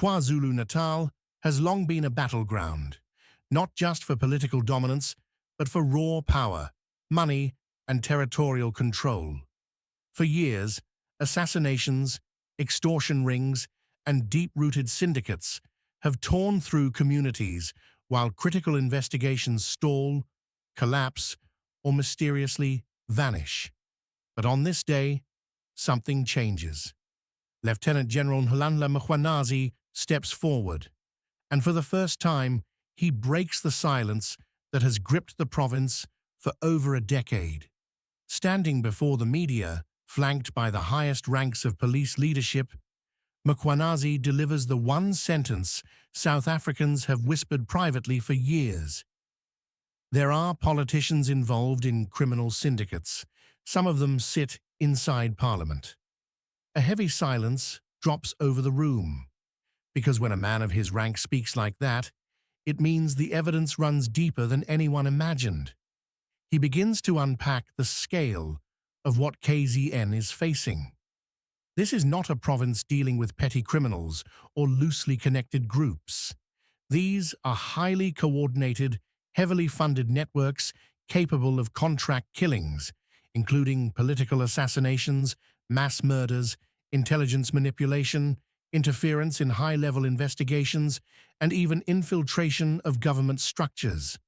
KwaZulu-Natal has long been a battleground, not just for political dominance, but for raw power, money, and territorial control. For years, assassinations, extortion rings, and deep-rooted syndicates have torn through communities while critical investigations stall, collapse, or mysteriously vanish. But on this day, something changes. Lieutenant-General Nhlanhla Mkhwanazi steps forward, and for the first time, he breaks the silence that has gripped the province for over a decade. Standing before the media, flanked by the highest ranks of police leadership, Mkhwanazi delivers the one sentence South Africans have whispered privately for years. There are politicians involved in criminal syndicates. Some of them sit inside Parliament. A heavy silence drops over the room, because when a man of his rank speaks like that, it means the evidence runs deeper than anyone imagined. He begins to unpack the scale of what KZN is facing. This is not a province dealing with petty criminals or loosely connected groups. These are highly coordinated, heavily funded networks capable of contract killings, including political assassinations, mass murders, intelligence manipulation, interference in high-level investigations, and even infiltration of government structures.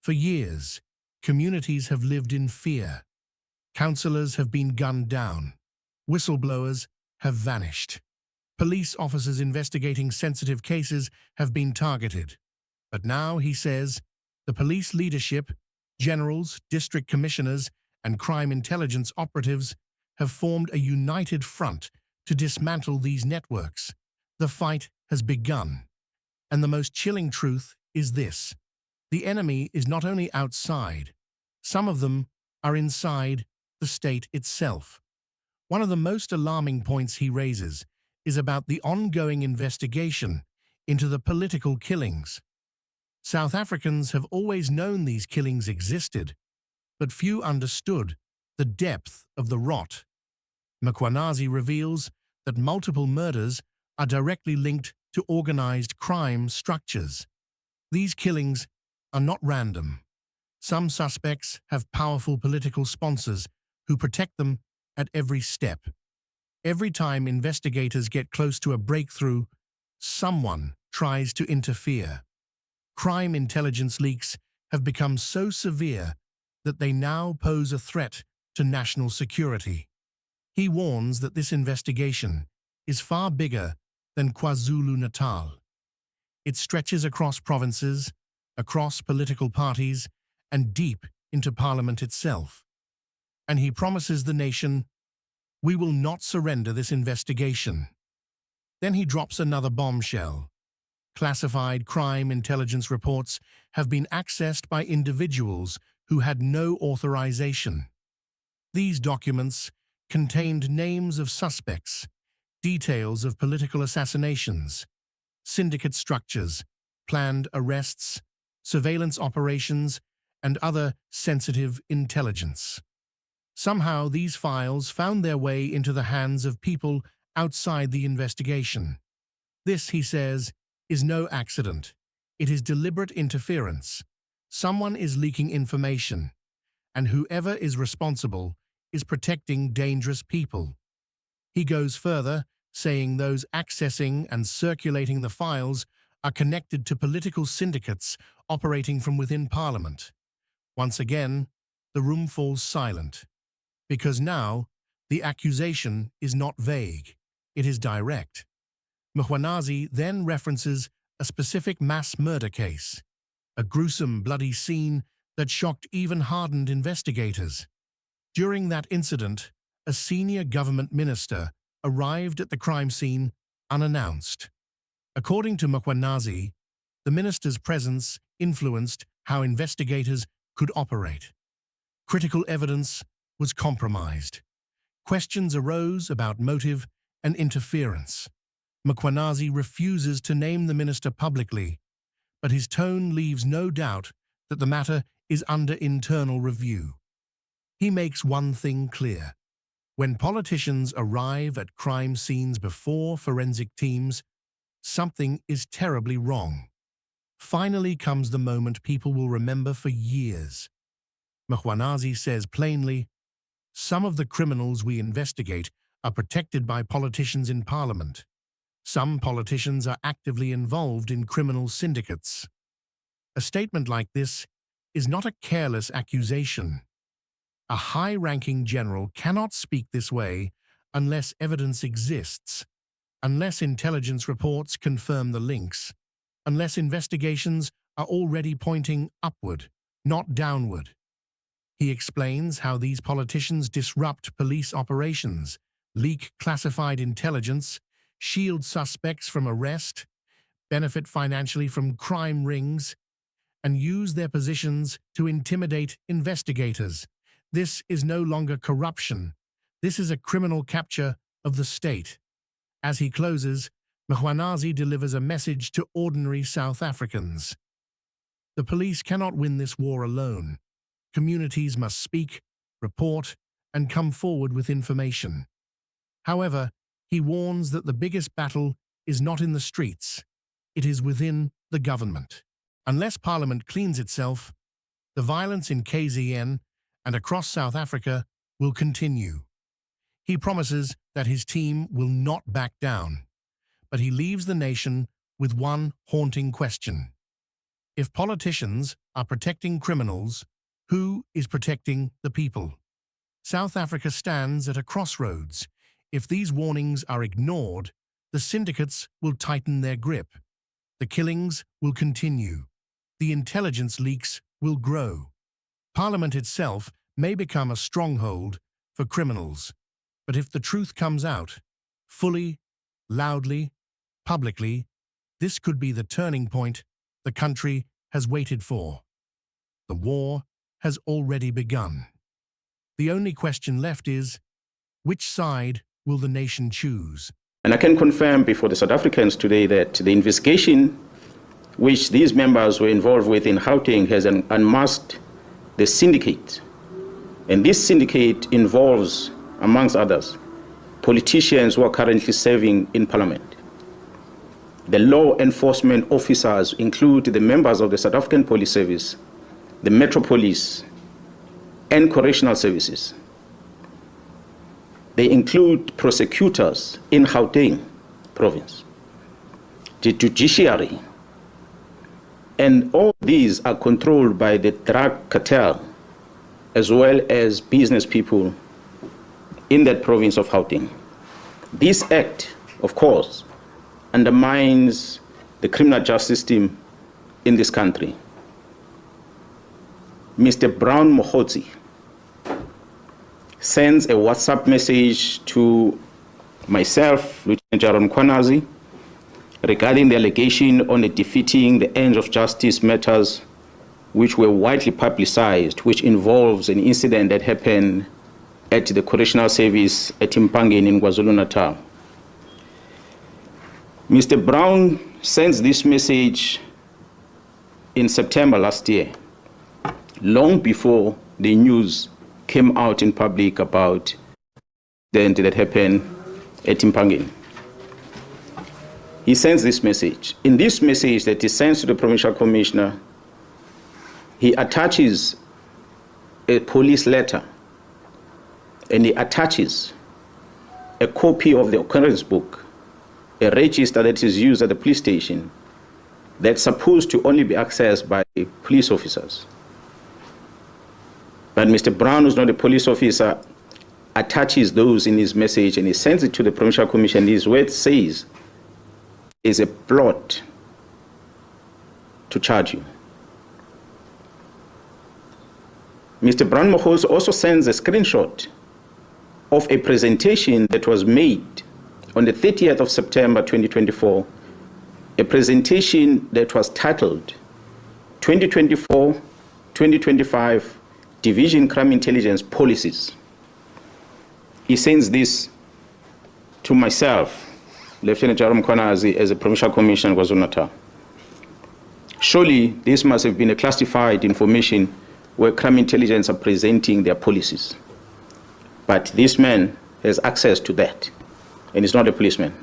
For years, communities have lived in fear. Councillors have been gunned down. Whistleblowers have vanished. Police officers investigating sensitive cases have been targeted. But now, he says, the police leadership, generals, district commissioners, and crime intelligence operatives have formed a united front to dismantle these networks. The fight has begun. And the most chilling truth is this: the enemy is not only outside, some of them are inside the state itself. One of the most alarming points he raises is about the ongoing investigation into the political killings. South Africans have always known these killings existed, but few understood the depth of the rot. Mkhwanazi reveals that multiple murders are directly linked to organized crime structures. These killings are not random. Some suspects have powerful political sponsors who protect them at every step. Every time investigators get close to a breakthrough, someone tries to interfere. Crime intelligence leaks have become so severe that they now pose a threat to national security. He warns that this investigation is far bigger than KwaZulu-Natal. It stretches across provinces, across political parties, and deep into Parliament itself. And he promises the nation, "We will not surrender this investigation." Then he drops another bombshell. Classified crime intelligence reports have been accessed by individuals who had no authorization. These documents contained names of suspects, details of political assassinations, syndicate structures, planned arrests, surveillance operations, and other sensitive intelligence. Somehow these files found their way into the hands of people outside the investigation. This, he says, is no accident. It is deliberate interference. Someone is leaking information, and whoever is responsible is protecting dangerous people. He goes further, saying those accessing and circulating the files are connected to political syndicates operating from within Parliament. Once again, the room falls silent, because now the accusation is not vague, it is direct. Mkhwanazi then references a specific mass murder case, a gruesome, bloody scene that shocked even hardened investigators. During that incident, a senior government minister arrived at the crime scene unannounced. According to Mkhwanazi, the minister's presence influenced how investigators could operate. Critical evidence was compromised. Questions arose about motive and interference. Mkhwanazi refuses to name the minister publicly, but his tone leaves no doubt that the matter is under internal review. He makes one thing clear: when politicians arrive at crime scenes before forensic teams, something is terribly wrong. Finally comes the moment people will remember for years. Mkhwanazi says plainly, "Some of the criminals we investigate are protected by politicians in parliament. Some politicians are actively involved in criminal syndicates." A statement like this is not a careless accusation. A high-ranking general cannot speak this way unless evidence exists, unless intelligence reports confirm the links, unless investigations are already pointing upward, not downward. He explains how these politicians disrupt police operations, leak classified intelligence, shield suspects from arrest, benefit financially from crime rings, and use their positions to intimidate investigators. This is no longer corruption. This is a criminal capture of the state. As he closes, Mkhwanazi delivers a message to ordinary South Africans. The police cannot win this war alone. Communities must speak, report, and come forward with information. However, he warns that the biggest battle is not in the streets. It is within the government. Unless Parliament cleans itself, the violence in KZN and across South Africa will continue. He promises that his team will not back down, but he leaves the nation with one haunting question. If politicians are protecting criminals, who is protecting the people? South Africa stands at a crossroads. If these warnings are ignored, the syndicates will tighten their grip. The killings will continue. The intelligence leaks will grow. Parliament itself may become a stronghold for criminals. But if the truth comes out, fully, loudly, publicly, this could be the turning point the country has waited for. The war has already begun. The only question left is, which side will the nation choose? And I can confirm before the South Africans today that the investigation which these members were involved with in Gauteng has unmasked the syndicate. And this syndicate involves, amongst others, politicians who are currently serving in Parliament. The law enforcement officers include the members of the South African Police Service, the Metro Police, and correctional services. They include prosecutors in Gauteng province, the judiciary, and all these are controlled by the drug cartel as well as business people in that province of Gauteng. This act, of course, undermines the criminal justice system in this country. Mr. Brown Mokgotsi sends a WhatsApp message to myself, Lieutenant-General Mkhwanazi, regarding the allegation on defeating the ends of justice matters which were widely publicized, which involves an incident that happened at the correctional service at Mpangeni in KwaZulu-Natal. Mr. Brown sends this message in September last year, long before the news came out in public about the incident that happened at Mpangeni. He sends this message. In this message that he sends to the provincial commissioner, he attaches a police letter and he attaches a copy of the occurrence book, a register that is used at the police station that's supposed to only be accessed by police officers. But Mr. Brown, who's not a police officer, attaches those in his message and he sends it to the provincial commission. His word says, is a plot to charge you. Mr. Brown Mokgotsi also sends a screenshot of a presentation that was made on the 30th of September 2024, a presentation that was titled 2024-2025 Division Crime Intelligence Policies. He sends this to myself, Lieutenant-General Mkhwanazi, as a Provincial Commissioner in KwaZulu-Natal. Surely this must have been a classified information where crime intelligence are presenting their policies. But this man has access to that, and he's not a policeman.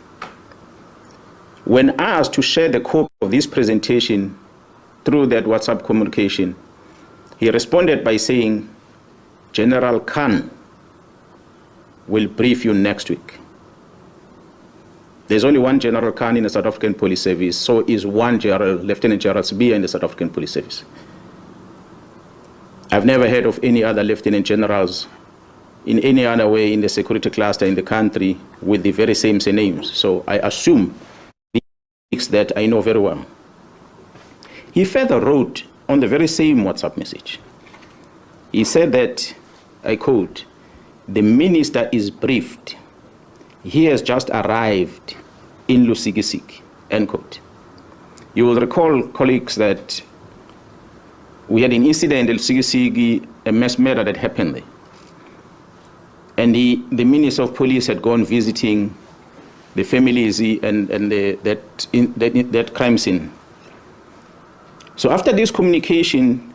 When asked to share the copy of this presentation through that WhatsApp communication, he responded by saying, "General Khan will brief you next week." There's only one General Khan in the South African Police Service, so is one Lieutenant General Sibiya in the South African Police Service. I've never heard of any other Lieutenant Generals in any other way in the security cluster in the country with the very same names. So I assume that I know very well. He further wrote on the very same WhatsApp message. He said that, I quote, "The minister is briefed. He has just arrived in Lusikisiki," end quote. You will recall, colleagues, that we had an incident in Lusikisiki, a mass murder that happened there. And the Minister of Police had gone visiting the families and that crime scene. So after this communication,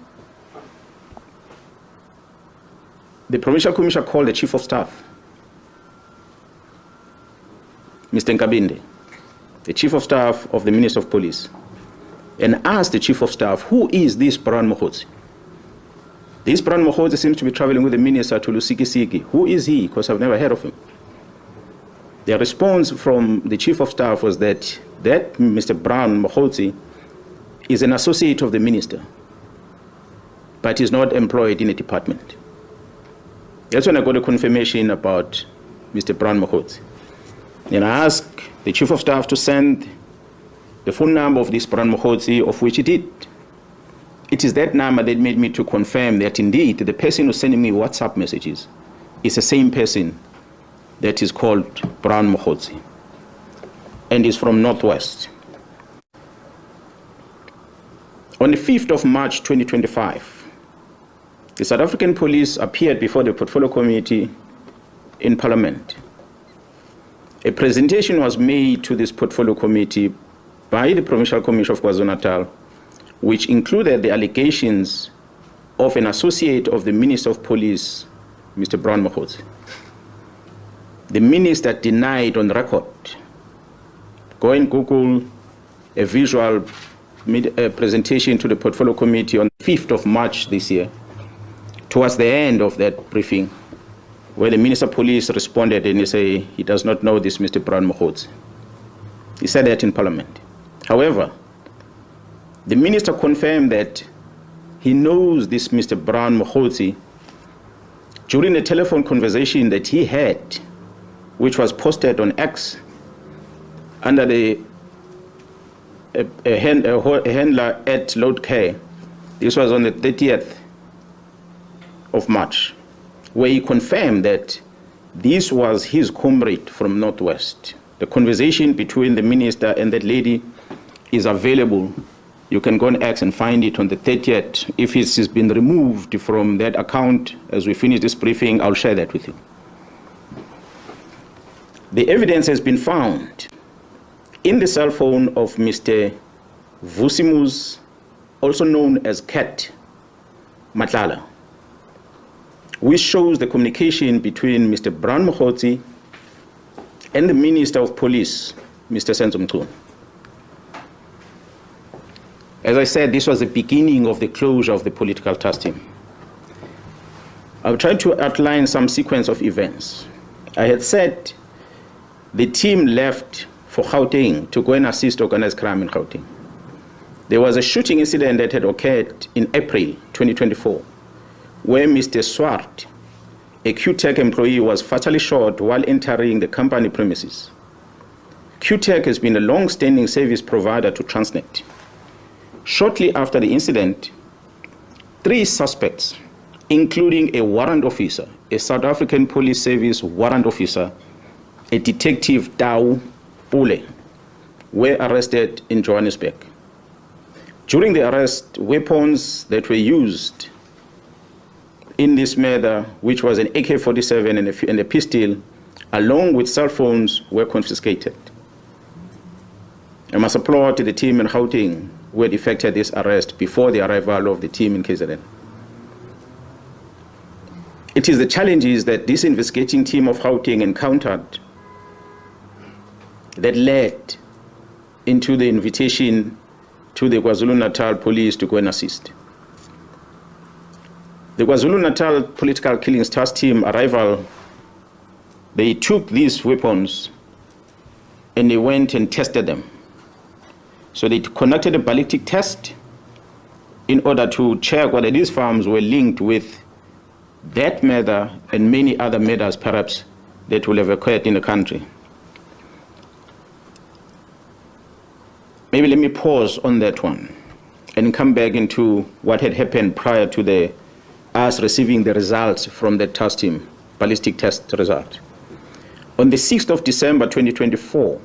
the Provincial Commissioner called the Chief of Staff, Mr. Nkabinde, the Chief of Staff of the Minister of Police, and asked the Chief of Staff, "Who is this Brian Mkhwanazi? This Brian Mkhwanazi seems to be traveling with the Minister to Lusikisiki. Who is he? Because I've never heard of him." The response from the Chief of Staff was that Mr. Brian Mkhwanazi is an associate of the Minister, but is not employed in a department. That's when I got a confirmation about Mr. Brian Mkhwanazi. And I asked the Chief of Staff to send the phone number of this Brian Mkhwanazi, of which he did. It is that number that made me to confirm that indeed the person who's sending me WhatsApp messages is the same person that is called Brian Mkhwanazi and is from Northwest. On the 5th of March 2025, the South African Police appeared before the Portfolio Committee in Parliament. A presentation was made to this Portfolio Committee by the Provincial Commission of KwaZulu-Natal, which included the allegations of an associate of the Minister of Police, Mr. Brian Mkhwanazi. The minister denied on record. Go and Google a visual presentation to the Portfolio Committee on the 5th of March this year, towards the end of that briefing, where the Minister of Police responded and he said he does not know this Mr. Brian Mkhwanazi. He said that in Parliament. However, the minister confirmed that he knows this Mr. Brian Mkhwanazi during a telephone conversation that he had, which was posted on X under the handler at Load Care. This was on the 30th of March, where he confirmed that this was his comrade from Northwest. The conversation between the minister and that lady is available. You can go on X and find it on the 30th. If it has been removed from that account as we finish this briefing, I'll share that with you. The evidence has been found in the cell phone of Mr. Vusimus, also known as Cat Matlala, which shows the communication between Mr. Brian Mkhwanazi and the Minister of Police, Mr. Senzo Mchunu. As I said, this was the beginning of the closure of the political task team. I've tried to outline some sequence of events. I had said the team left for Gauteng to go and assist organized crime in Gauteng. There was a shooting incident that had occurred in April 2024, where Mr. Swart, a QTech employee, was fatally shot while entering the company premises. QTech has been a long-standing service provider to Transnet. Shortly after the incident, 3 suspects, including a warrant officer, a South African Police Service warrant officer, a detective Tau Pule, were arrested in Johannesburg. During the arrest, weapons that were used in this murder, which was an AK-47 and a pistol, along with cell phones, were confiscated. I must applaud the team in Gauteng who had effected this arrest before the arrival of the team in KZN. It is the challenges that this investigating team of Gauteng encountered that led into the invitation to the KwaZulu-Natal police to go and assist. The KwaZulu-Natal Political Killings Task Team arrival, they took these weapons and they went and tested them. So they conducted a ballistic test in order to check whether these firearms were linked with that murder and many other murders perhaps that will have occurred in the country. Maybe let me pause on that one and come back into what had happened prior to us receiving the results from the task team, ballistic test result. On the 6th of December 2024,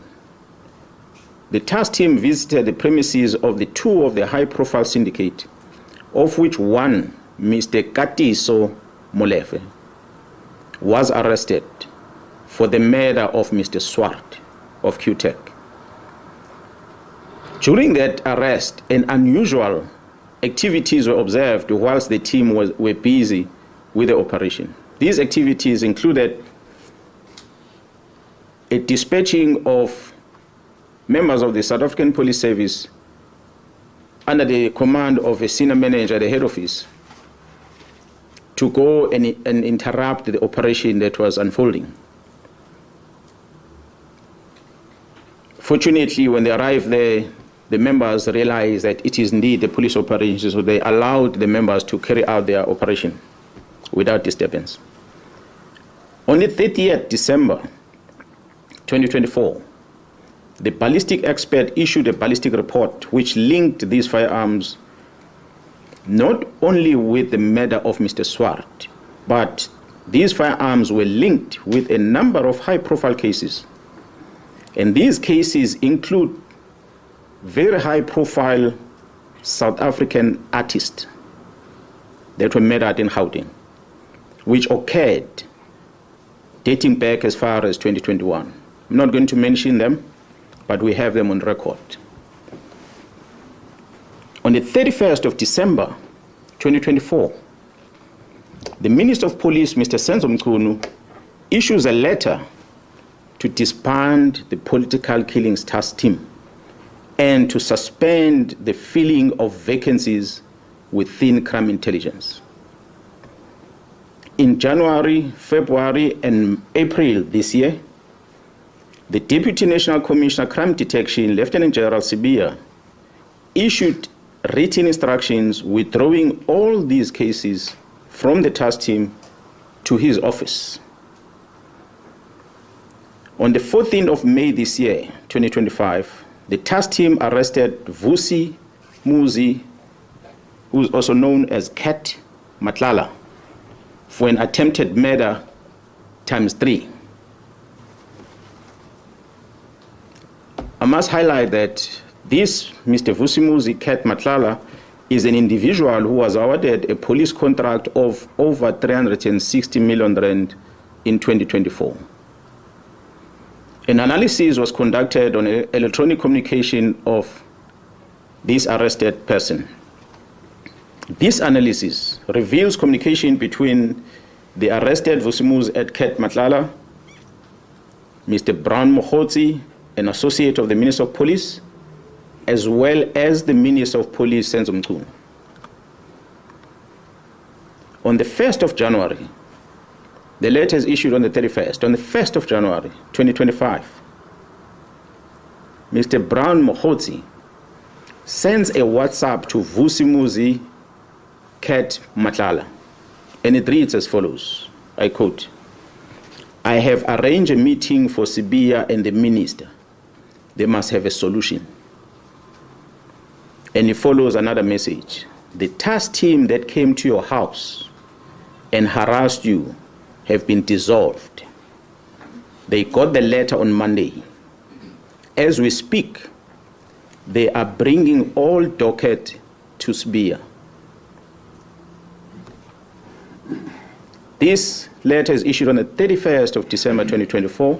the task team visited the premises of the two of the high-profile syndicate, of which one, Mr. Katiso Molefe, was arrested for the murder of Mr. Swart of QTech. During that arrest, an unusual activities were observed whilst the team were busy with the operation. These activities included a dispatching of members of the South African Police Service under the command of a senior manager at the head office to go and interrupt the operation that was unfolding. Fortunately, when they arrived there, the members realized that it is indeed a police operation, so they allowed the members to carry out their operation without disturbance. On the 30th December 2024, the ballistic expert issued a ballistic report which linked these firearms not only with the murder of Mr. Swart, but these firearms were linked with a number of high-profile cases. And these cases include very high-profile South African artists that were murdered in Gauteng, which occurred dating back as far as 2021. I'm not going to mention them, but we have them on record. On the 31st of December 2024, the Minister of Police, Mr. Senzo Mchunu, issues a letter to disband the Political Killings Task Team and to suspend the filling of vacancies within crime intelligence. In January, February, and April this year, the Deputy National Commissioner Crime Detection, Lieutenant-General Sibia, issued written instructions withdrawing all these cases from the task team to his office. On the 14th of May this year, 2025, the task team arrested Vusi Muzi, who is also known as Cat Matlala, for an attempted murder ×3. I must highlight that this Mr. Vusi Muzi Cat Matlala is an individual who was awarded a police contract of over 360 million rand in 2024. An analysis was conducted on electronic communication of this arrested person. This analysis reveals communication between the arrested Vusimus at Ket Matlala, Mr. Brown Mokhotsi, an associate of the Minister of Police, as well as the Minister of Police, Senzo Mchunu. On the 1st of January, the letter is issued on the 31st. On the 1st of January, 2025, Mr. Brown Mokhotsi sends a WhatsApp to Vusi Muzi Ket Matlala, and it reads as follows, I quote, "I have arranged a meeting for Sibia and the minister. They must have a solution." And it follows another message. "The task team that came to your house and harassed you have been dissolved. They got the letter on Monday. As we speak, they are bringing all docket to Sibia." This letter is issued on the 31st of December 2024.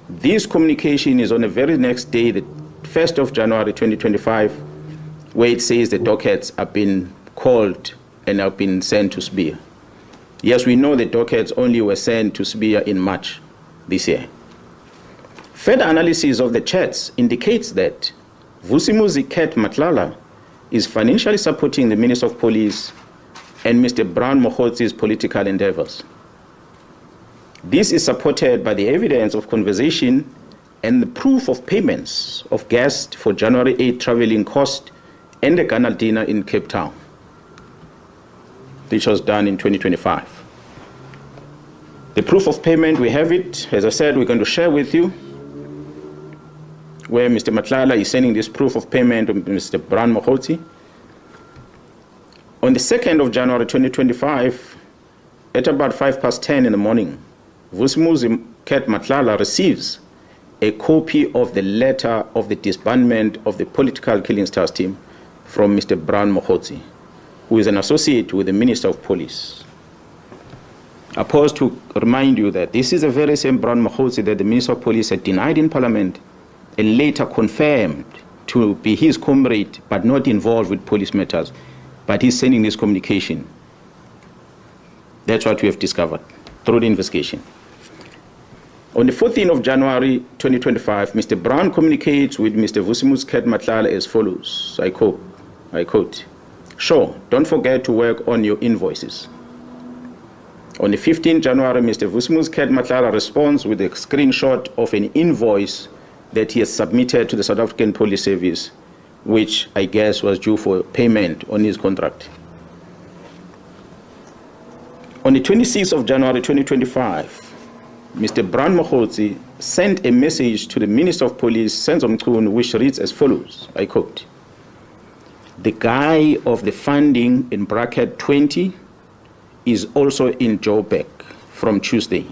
This communication is on the very next day, the 1st of January 2025, where it says the dockets have been called and have been sent to Sibia. Yes, we know the dockets only were sent to Sibia in March this year. Further analysis of the chats indicates that Vusimuzi Ket Nhlanhla is financially supporting the Minister of Police and Mr. Brown Mokgotzi's political endeavors. This is supported by the evidence of conversation and the proof of payments of guests for January 8 traveling cost and the Ghana dinner in Cape Town, which was done in 2025. The proof of payment, we have it. As I said, we're going to share with you where Mr. Nhlanhla is sending this proof of payment to Mr. Brown Mokgotzi. On the 2nd of January 2025, at about 10:05 in the morning, Vusimuzi Ket Nhlanhla receives a copy of the letter of the disbandment of the political killing stars team from Mr. Brown Mokgotzi, who is an associate with the Minister of Police. I pause to remind you that this is the very same Brown Mokgotzi that the Minister of Police had denied in Parliament and later confirmed to be his comrade but not involved with police matters. But he's sending this communication. That's what we have discovered through the investigation. On the 14th of January 2025, Mr. Brown communicates with Mr. Vusimuzi Ket Nhlanhla as follows. I quote, "Sure, don't forget to work on your invoices." On the 15th January, Mr. Vusimuzi Ket Nhlanhla responds with a screenshot of an invoice that he has submitted to the South African Police Service, which I guess was due for payment on his contract. On the 26th of January 2025, Mr. Brown Mokgotzi sent a message to the Minister of Police, Senzo Mchunu, which reads as follows, I quote, "The guy of the funding in bracket 20 is also in Joburg from Tuesday.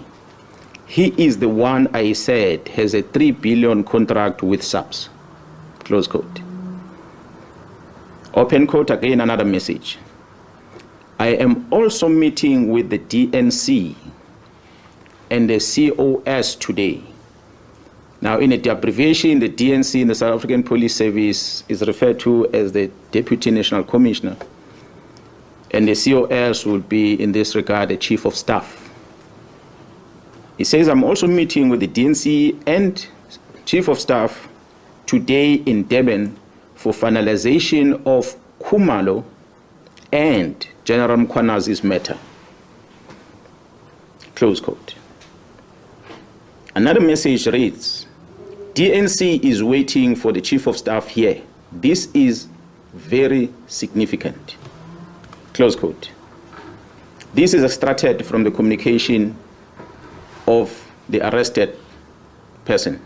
He is the one I said has a 3 billion contract with SAPS." Close quote. Open quote, again another message. "I am also meeting with the DNC and the COS today." Now, in the abbreviation, the DNC in the South African Police Service is referred to as the Deputy National Commissioner, and the COS will be, in this regard, the Chief of Staff. He says, "I'm also meeting with the DNC and Chief of Staff today in Durban for finalization of Khumalo and General Mkhwanazi's matter." Close quote. Another message reads, "DNC is waiting for the Chief of Staff here. This is very significant." Close quote. This is extracted from the communication of the arrested person.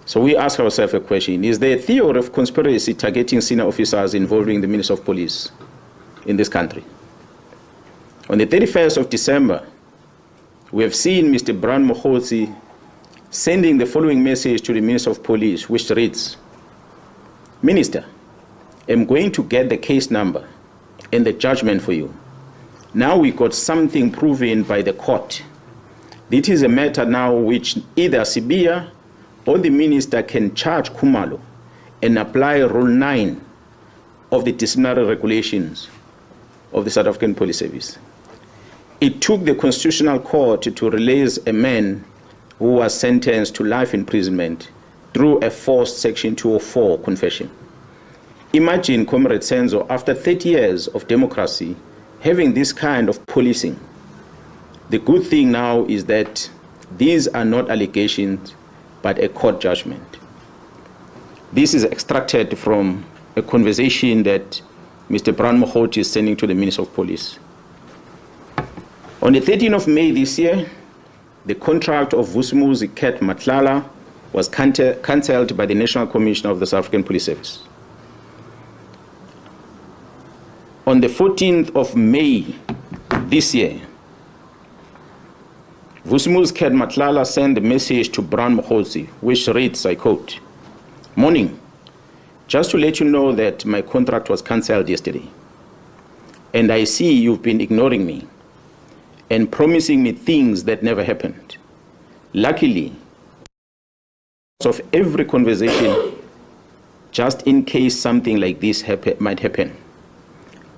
So we ask ourselves a question. Is there a theory of conspiracy targeting senior officers involving the Minister of Police in this country? On the 31st of December, we have seen Mr. Brown Mokgotzi sending the following message to the Minister of Police, which reads, "Minister, I'm going to get the case number and the judgment for you. Now we got something proven by the court. This is a matter now which either Sibia or the minister can charge Khumalo and apply Rule 9 of the disciplinary regulations of the South African Police Service. It took the Constitutional Court to release a man who was sentenced to life imprisonment through a forced Section 204 confession. Imagine, Comrade Senzo, after 30 years of democracy, having this kind of policing. The good thing now is that these are not allegations, but a court judgment." This is extracted from a conversation that Mr. Brown Mokgotzi is sending to the Minister of Police. On the 13th of May this year, the contract of Vusimuzi Ket Nhlanhla was cancelled by the National Commissioner of the South African Police Service. On the 14th of May this year, Vusimuzi Ket Nhlanhla sent a message to Brown Mokgotzi, which reads, I quote, "Morning, just to let you know that my contract was cancelled yesterday, and I see you've been ignoring me and promising me things that never happened. Luckily, of every conversation, just in case something like this might happen,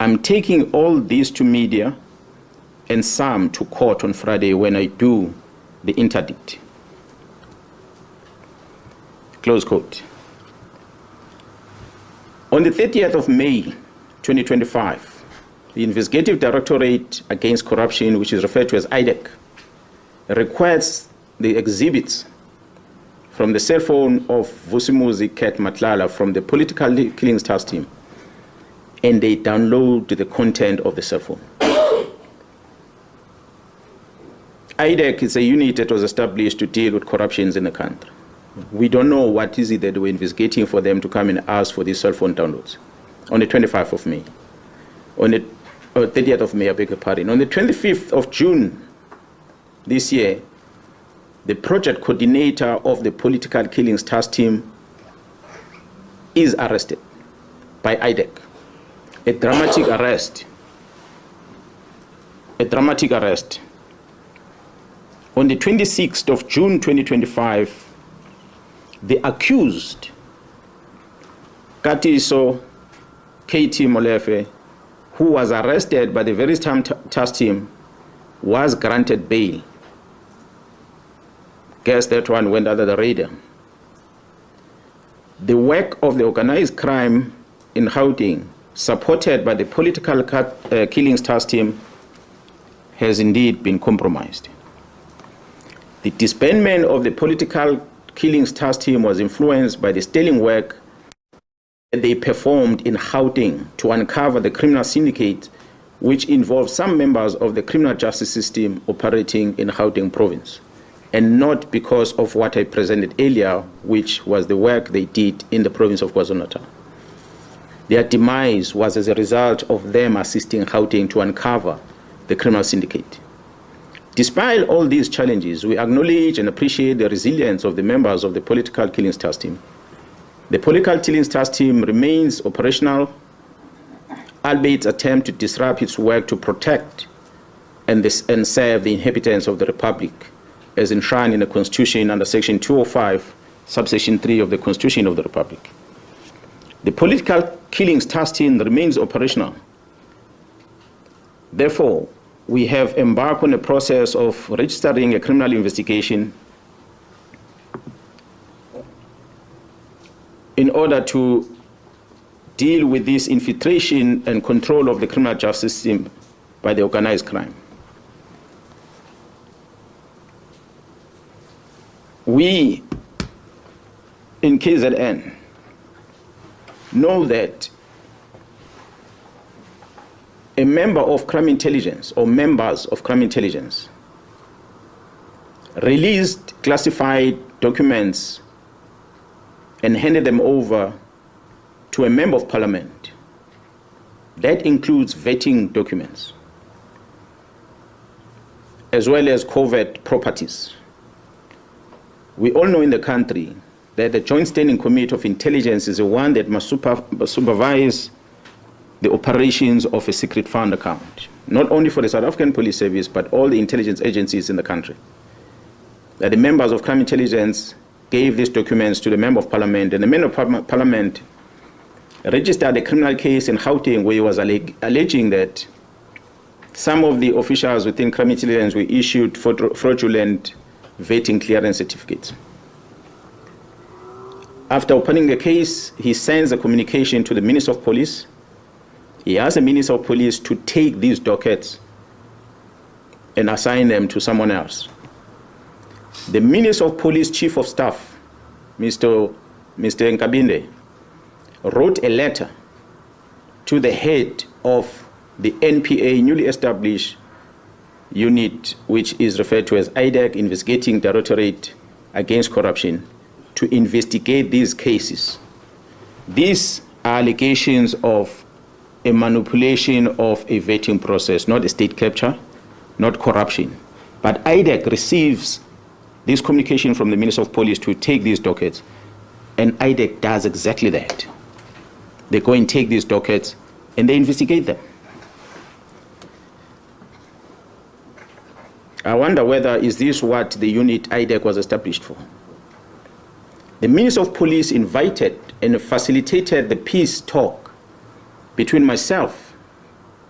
I'm taking all this to media and some to court on Friday when I do the interdict." Close quote. On the 30th of May 2025, the Investigative Directorate Against Corruption, which is referred to as IDEC, requests the exhibits from the cell phone of Vusimuzi Ket Matlala from the political killings task team, and they download the content of the cell phone. IDEC is a unit that was established to deal with corruptions in the country. We don't know what is it that we're investigating for them to come and ask for these cell phone downloads. On the 25th of May, on the 30th of May, I beg your pardon. On the 25th of June this year, the project coordinator of the political killings task team is arrested by IDEC. A dramatic arrest. A dramatic arrest. On the 26th of June 2025, the accused, Katiso KT Molefe, who was arrested by the very same task team, was granted bail. Guess that one went under the radar. The work of the organized crime in Gauteng, supported by the political killings task team, has indeed been compromised. The disbandment of the political killings task team was influenced by the sterling work that they performed in Gauteng to uncover the criminal syndicate, which involved some members of the criminal justice system operating in Gauteng province, and not because of what I presented earlier, which was the work they did in the province of KwaZulu-Natal. Their demise was as a result of them assisting Gauteng to uncover the criminal syndicate. Despite all these challenges, we acknowledge and appreciate the resilience of the members of the political killings task team. The political killings task team remains operational, albeit attempt to disrupt its work to protect and serve the inhabitants of the Republic, as enshrined in the Constitution under Section 205, subsection 3 of the Constitution of the Republic. The political killings task team remains operational. Therefore, we have embarked on a process of registering a criminal investigation in order to deal with this infiltration and control of the criminal justice system by the organized crime. We in KZN know that a member of crime intelligence or members of crime intelligence released classified documents and handed them over to a member of parliament. That includes vetting documents, as well as covert properties. We all know in the country that the Joint Standing Committee of Intelligence is the one that must supervise the operations of a secret fund account, not only for the South African Police Service, but all the intelligence agencies in the country. That the members of crime intelligence gave these documents to the member of parliament, and the member of parliament registered a criminal case in Gauteng where he was alleging that some of the officials within crime intelligence were issued fraudulent vetting clearance certificates. After opening the case, he sends a communication to the Minister of Police. He asks the Minister of Police to take these dockets and assign them to someone else. The Minister of Police Chief of Staff, Mr. Nkabinde, wrote a letter to the head of the NPA, newly established unit, which is referred to as IDEC, Investigating Directorate Against Corruption, to investigate these cases. These are allegations of a manipulation of a vetting process, not a state capture, not corruption. But IDEC receives this communication from the Minister of Police to take these dockets, and IDEC does exactly that. They go and take these dockets and they investigate them. I wonder whether is this what the unit IDEC was established for. The Minister of Police invited and facilitated the peace talk between myself,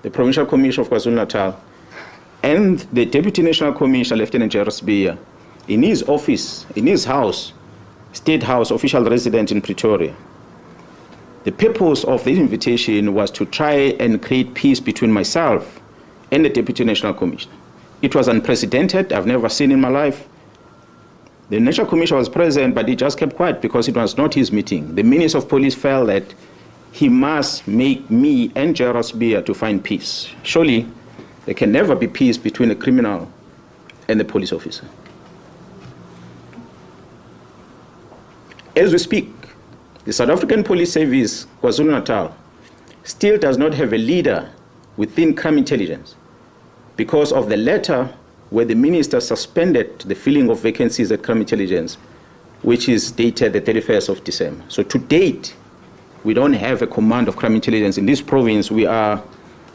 the Provincial Commissioner of KwaZulu-Natal, and the Deputy National Commissioner, Lieutenant-General Nhlanhla Mkhwanazi, in his office, in his house, State House, official residence in Pretoria. The purpose of this invitation was to try and create peace between myself and the Deputy National Commissioner. It was unprecedented. I've never seen in my life. The National Commissioner was present, but he just kept quiet because it was not his meeting. The Minister of Police felt that he must make me and Gerald Spear to find peace. Surely, there can never be peace between a criminal and a police officer. As we speak, the South African Police Service, KwaZulu-Natal, still does not have a leader within crime intelligence because of the letter where the minister suspended the filling of vacancies at crime intelligence, which is dated the 31st of December. So to date, we don't have a command of crime intelligence in this province. We are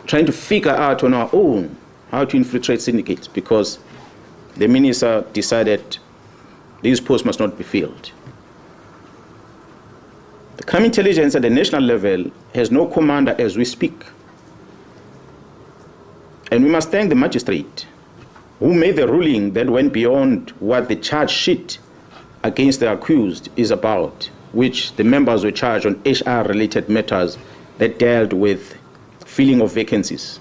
trying to figure out on our own how to infiltrate syndicates because the minister decided these posts must not be filled. The crime intelligence at the national level has no commander as we speak. And we must thank the magistrate who made the ruling that went beyond what the charge sheet against the accused is about, which the members were charged on HR-related matters that dealt with filling of vacancies.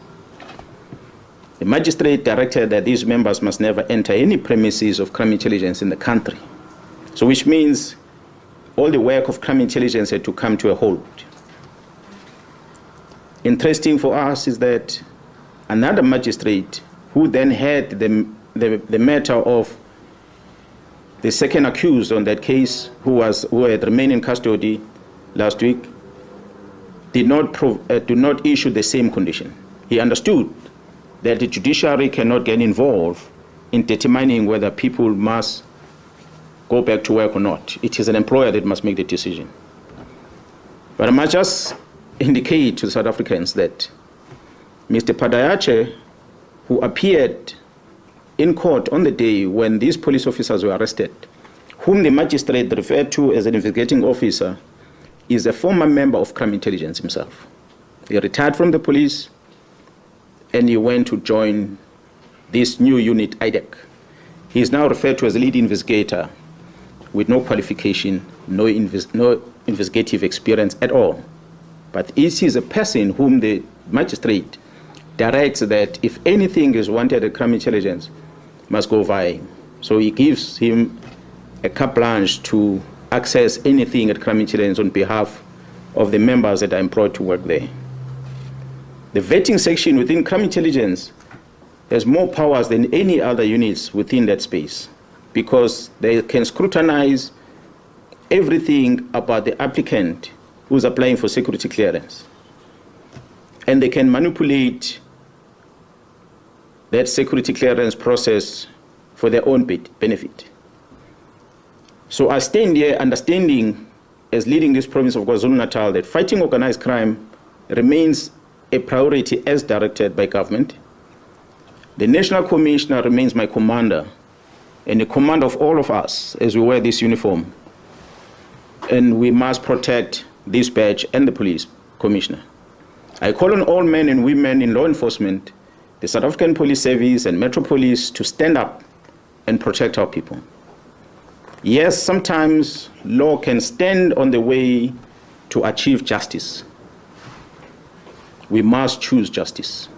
The magistrate directed that these members must never enter any premises of crime intelligence in the country. So which means all the work of crime intelligence had to come to a halt. Interesting for us is that another magistrate who then had the matter of the second accused on that case, who had remained in custody last week, did not issue the same condition. He understood that the judiciary cannot get involved in determining whether people must go back to work or not. It is an employer that must make the decision. But I must just indicate to South Africans that Mr. Padayache, who appeared in court on the day when these police officers were arrested, whom the magistrate referred to as an investigating officer, is a former member of crime intelligence himself. He retired from the police and he went to join this new unit, IDEC. He is now referred to as a lead investigator with no qualification, no investigative experience at all. But it is a person whom the magistrate directs that if anything is wanted at crime intelligence, must go via him. So he gives him a carte blanche to access anything at crime intelligence on behalf of the members that are employed to work there. The vetting section within crime intelligence has more powers than any other units within that space because they can scrutinize everything about the applicant who's applying for security clearance. And they can manipulate that security clearance process for their own benefit. So I stand here understanding, as leading this province of KwaZulu-Natal, that fighting organized crime remains a priority as directed by government. The National Commissioner remains my commander and the commander of all of us as we wear this uniform. And we must protect this badge and the police commissioner. I call on all men and women in law enforcement, the South African Police Service and Metro Police to stand up and protect our people. Yes, sometimes law can stand on the way to achieve justice. We must choose justice.